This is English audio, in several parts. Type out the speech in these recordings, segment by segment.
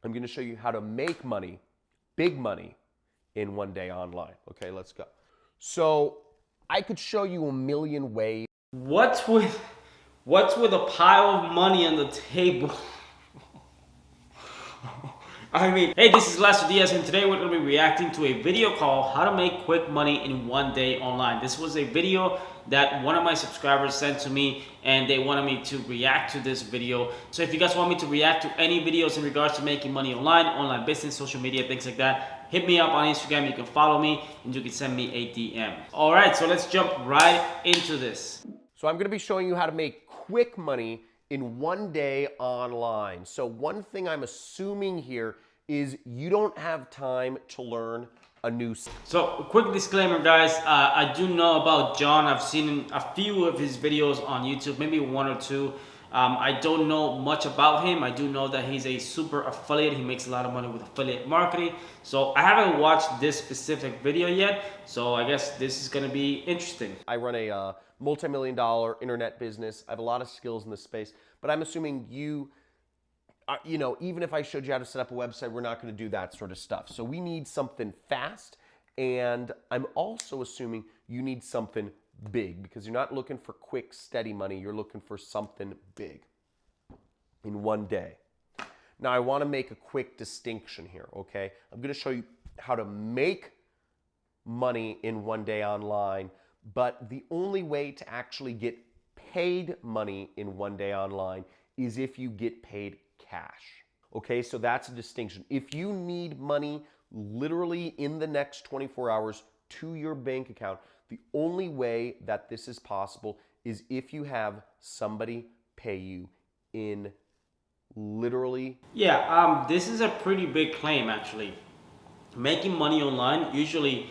I'm going to show you how to make money, big money, in one day online. Okay, let's go. So I could show you a million ways. What's with a pile of money on the table? I mean, hey, this is Lester Diaz, and today we're going to be reacting to a video called How to Make Quick Money in One Day Online. This was a video that one of my subscribers sent to me, and they wanted me to react to this video. So if you guys want me to react to any videos in regards to making money online, online business, social media, things like that, hit me up on Instagram. You can follow me, and you can send me a DM. All right, so let's jump right into this. So I'm going to be showing you how to make quick money in one day online. So one thing I'm assuming here is you don't have time to learn a new skill. So, a quick disclaimer, guys. I do know about John. I've seen a few of his videos on YouTube, maybe one or two. I don't know much about him. I do know that he's a super affiliate. He makes a lot of money with affiliate marketing. So, I haven't watched this specific video yet. So, I guess this is going to be interesting. I run a multi-million-dollar internet business. I have a lot of skills in this space, but I'm assuming you know, even if I showed you how to set up a website, we're not going to do that sort of stuff. So we need something fast, and I'm also assuming you need something big because you're not looking for quick, steady money. You're looking for something big in one day. Now, I want to make a quick distinction here, okay? I'm going to show you how to make money in one day online, but the only way to actually get paid money in one day online is if you get paid cash. Okay, so that's a distinction. If you need money literally in the next 24 hours to your bank account, the only way that this is possible is if you have somebody pay you in literally. Yeah, this is a pretty big claim, actually. Making money online, usually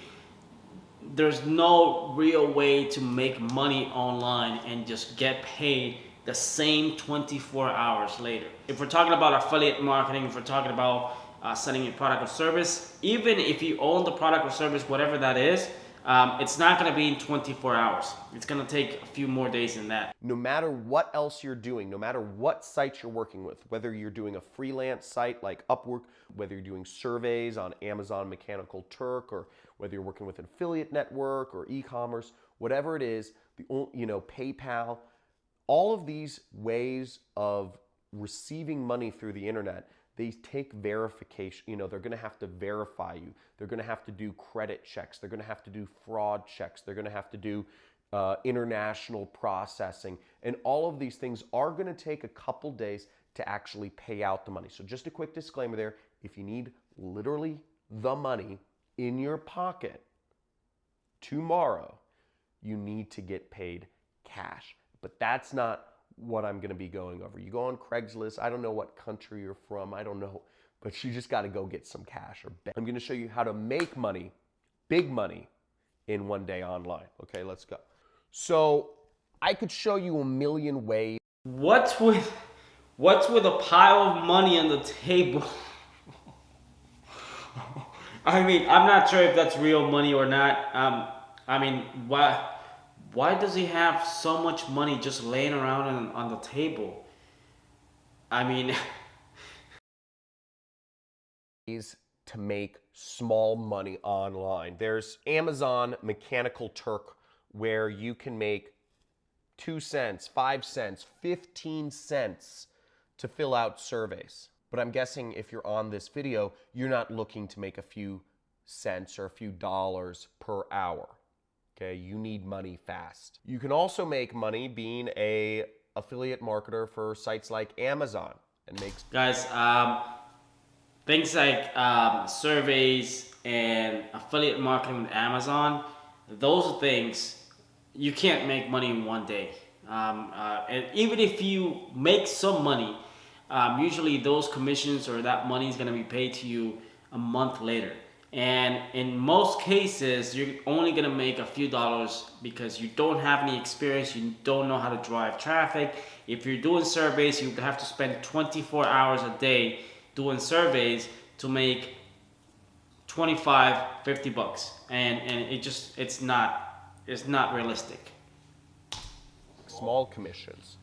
there's no real way to make money online and just get paid the same 24 hours later. If we're talking about affiliate marketing, if we're talking about selling a product or service, even if you own the product or service, whatever that is, it's not going to be in 24 hours. It's going to take a few more days than that. No matter what else you're doing, no matter what sites you're working with, whether you're doing a freelance site like Upwork, whether you're doing surveys on Amazon Mechanical Turk, or whether you're working with an affiliate network or e-commerce, whatever it is, PayPal, all of these ways of receiving money through the internet, they take verification. They're going to have to verify you. They're going to have to do credit checks. They're going to have to do fraud checks. They're going to have to do international processing. And all of these things are going to take a couple days to actually pay out the money. So just a quick disclaimer there. If you need literally the money in your pocket tomorrow, you need to get paid cash. But that's not what I'm going to be going over. You go on Craigslist. I don't know what country you're from. I don't know. But you just got to go get some cash. I'm going to show you how to make money, big money, in one day online. Okay, let's go. So I could show you a million ways. What's with a pile of money on the table? I mean, I'm not sure if that's real money or not. I mean, why does he have so much money just laying around on the table? I mean, to make small money online. There's Amazon Mechanical Turk, where you can make 2 cents, 5 cents, 15 cents to fill out surveys. But I'm guessing if you're on this video, you're not looking to make a few cents or a few dollars per hour. Okay, you need money fast. You can also make money being a affiliate marketer for sites like Amazon and makes. Guys, things like surveys and affiliate marketing with Amazon, those things, you can't make money in one day. And even if you make some money, usually those commissions or that money is going to be paid to you a month later. And in most cases, you're only going to make a few dollars because you don't have any experience. You don't know how to drive traffic. If you're doing surveys, you have to spend 24 hours a day doing surveys to make 25, 50 bucks. And it's not realistic. Small commissions,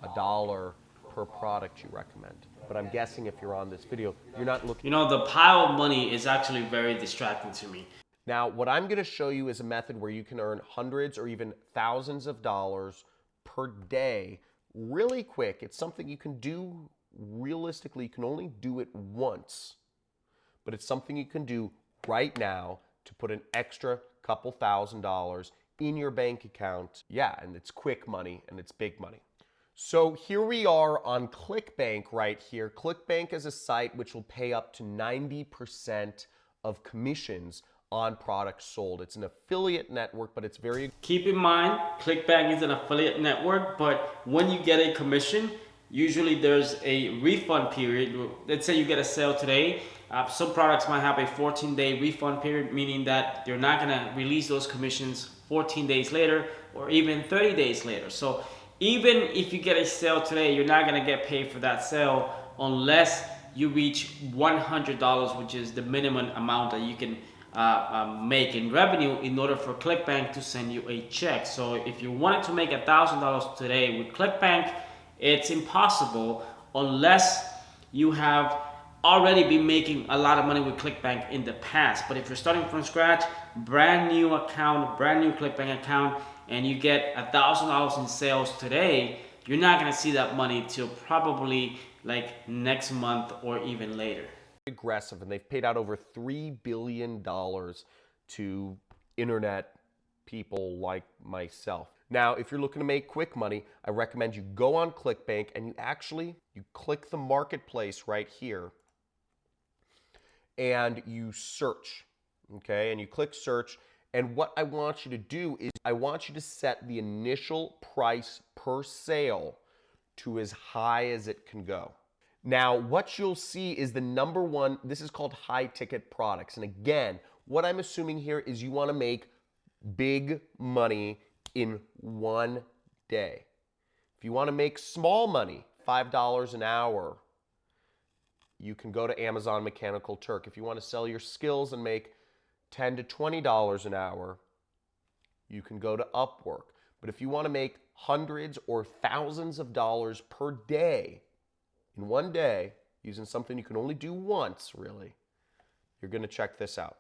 $1 per product you recommend. but I'm guessing if you're on this video, you're not looking. You know, the pile of money is actually very distracting to me. Now, what I'm going to show you is a method where you can earn hundreds or even thousands of dollars per day really quick. It's something you can do realistically. You can only do it once, but it's something you can do right now to put an extra couple $1,000s in your bank account. Yeah, and it's quick money and it's big money. So here we are on Clickbank right here. Clickbank is a site which will pay up to 90% of commissions on products sold. It's an affiliate network, but it's very... Keep in mind, Clickbank is an affiliate network, but when you get a commission, usually there's a refund period. Let's say you get a sale today. Some products might have a 14-day refund period, meaning that you're not gonna release those commissions 14 days later or even 30 days later. So even if you get a sale today, you're not gonna get paid for that sale unless you reach $100, which is the minimum amount that you can make in revenue in order for Clickbank to send you a check. So if you wanted to make $1,000 today with Clickbank, it's impossible unless you have already been making a lot of money with Clickbank in the past. But if you're starting from scratch, brand new account, brand new Clickbank account, and you get $1,000 in sales today, you're not gonna see that money till probably like next month or even later. Aggressive, and they've paid out over $3 billion to internet people like myself. Now, if you're looking to make quick money, I recommend you go on Clickbank and you click the marketplace right here and you search, okay? And you click search, and what I want you to do is I want you to set the initial price per sale to as high as it can go. Now, what you'll see is the number one, this is called high ticket products. And again, what I'm assuming here is you want to make big money in one day. If you want to make small money, $5 an hour, you can go to Amazon Mechanical Turk. If you want to sell your skills and make $10 to $20 an hour, you can go to Upwork. But if you want to make hundreds or thousands of dollars per day, in one day, using something you can only do once, really, you're going to check this out.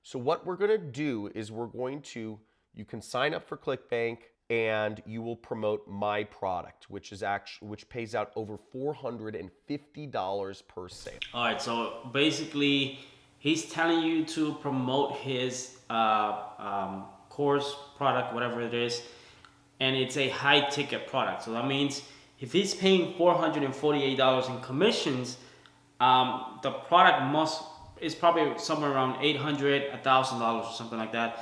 So what we're going to do is you can sign up for Clickbank and you will promote my product, which pays out over $450 per sale. All right, so basically, he's telling you to promote his course, product, whatever it is, and it's a high ticket product. So that means if he's paying $448 in commissions, the product is probably somewhere around $800, $1,000 or something like that.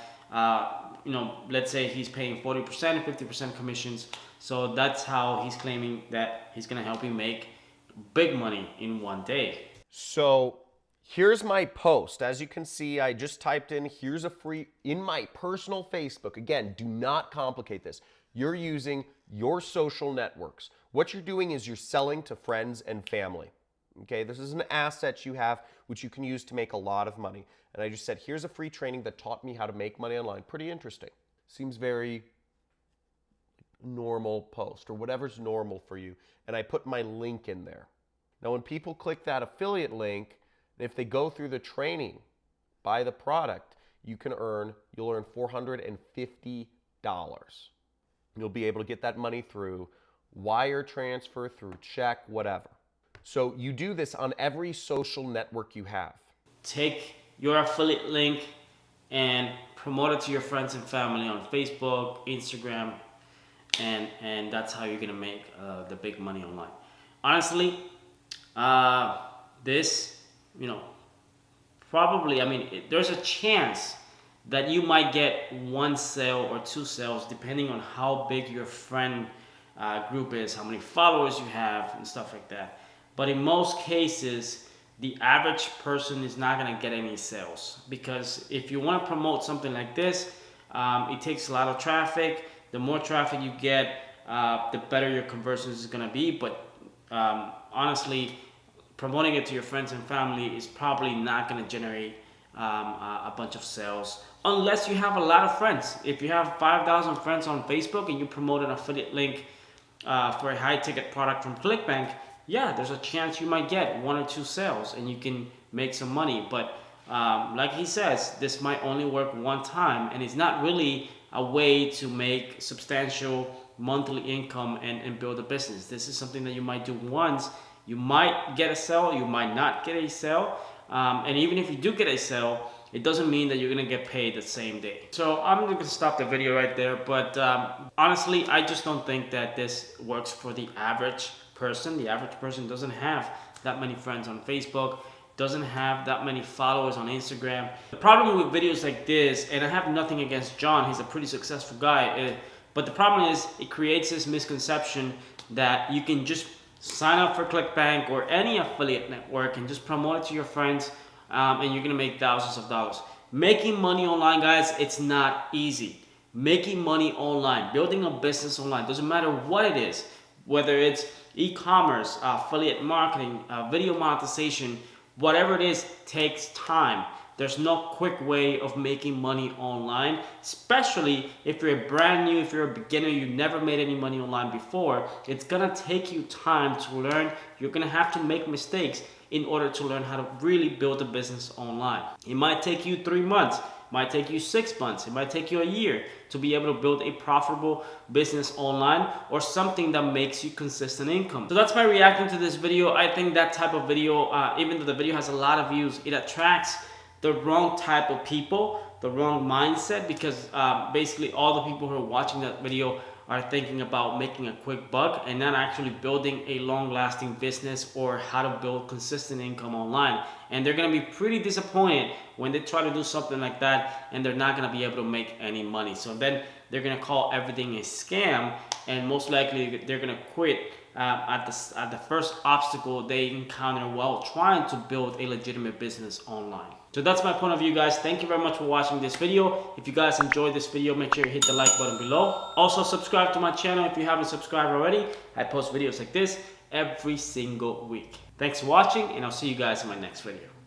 Let's say he's paying 40% and 50% commissions. So that's how he's claiming that he's gonna help you make big money in one day. So here's my post. As you can see, I just typed in, here's a free, in my personal Facebook. Again, do not complicate this. You're using your social networks. What you're doing is you're selling to friends and family. Okay, this is an asset you have which you can use to make a lot of money. And I just said, here's a free training that taught me how to make money online. Pretty interesting. Seems very normal post or whatever's normal for you. And I put my link in there. Now, when people click that affiliate link, if they go through the training, buy the product, you'll earn $450. You'll be able to get that money through wire transfer, through check, whatever. So you do this on every social network you have. Take your affiliate link and promote it to your friends and family on Facebook, Instagram, and that's how you're gonna make the big money online. Honestly, there's a chance that you might get one sale or two sales depending on how big your friend group is, how many followers you have, and stuff like that. But in most cases, the average person is not gonna get any sales, because if you want to promote something like this, it takes a lot of traffic. The more traffic you get, the better your conversions is gonna be. But honestly, promoting it to your friends and family is probably not gonna generate a bunch of sales unless you have a lot of friends. If you have 5,000 friends on Facebook and you promote an affiliate link for a high ticket product from Clickbank, yeah, there's a chance you might get 1 or 2 sales and you can make some money. But like he says, this might only work one time, and it's not really a way to make substantial monthly income and build a business. This is something that you might do once. You might get a sale, you might not get a sale, and even if you do get a sale, it doesn't mean that you're gonna get paid the same day. So I'm gonna stop the video right there, but honestly, I just don't think that this works for the average person. The average person doesn't have that many friends on Facebook, doesn't have that many followers on Instagram. The problem with videos like this, and I have nothing against John, he's a pretty successful guy, but the problem is it creates this misconception that you can just sign up for Clickbank or any affiliate network and just promote it to your friends, and you're gonna make thousands of dollars. Making money online, guys, it's not easy. Making money online, building a business online, doesn't matter what it is, whether it's e-commerce, affiliate marketing, video monetization, whatever it is, takes time. There's no quick way of making money online, especially if you're brand new, if you're a beginner, you never made any money online before. It's gonna take you time to learn. You're gonna have to make mistakes in order to learn how to really build a business online. It might take you 3 months, it might take you 6 months, it might take you a year to be able to build a profitable business online or something that makes you consistent income. So that's my reaction to this video. I think that type of video, even though the video has a lot of views, it attracts the wrong type of people, the wrong mindset, because basically all the people who are watching that video are thinking about making a quick buck and not actually building a long-lasting business or how to build consistent income online. And they're gonna be pretty disappointed when they try to do something like that and they're not gonna be able to make any money. So then they're gonna call everything a scam, and most likely they're gonna quit at the first obstacle they encounter while trying to build a legitimate business online. So that's my point of view, guys. Thank you very much for watching this video. If you guys enjoyed this video, make sure you hit the like button below. Also subscribe to my channel if you haven't subscribed already. I post videos like this every single week. Thanks for watching, and I'll see you guys in my next video.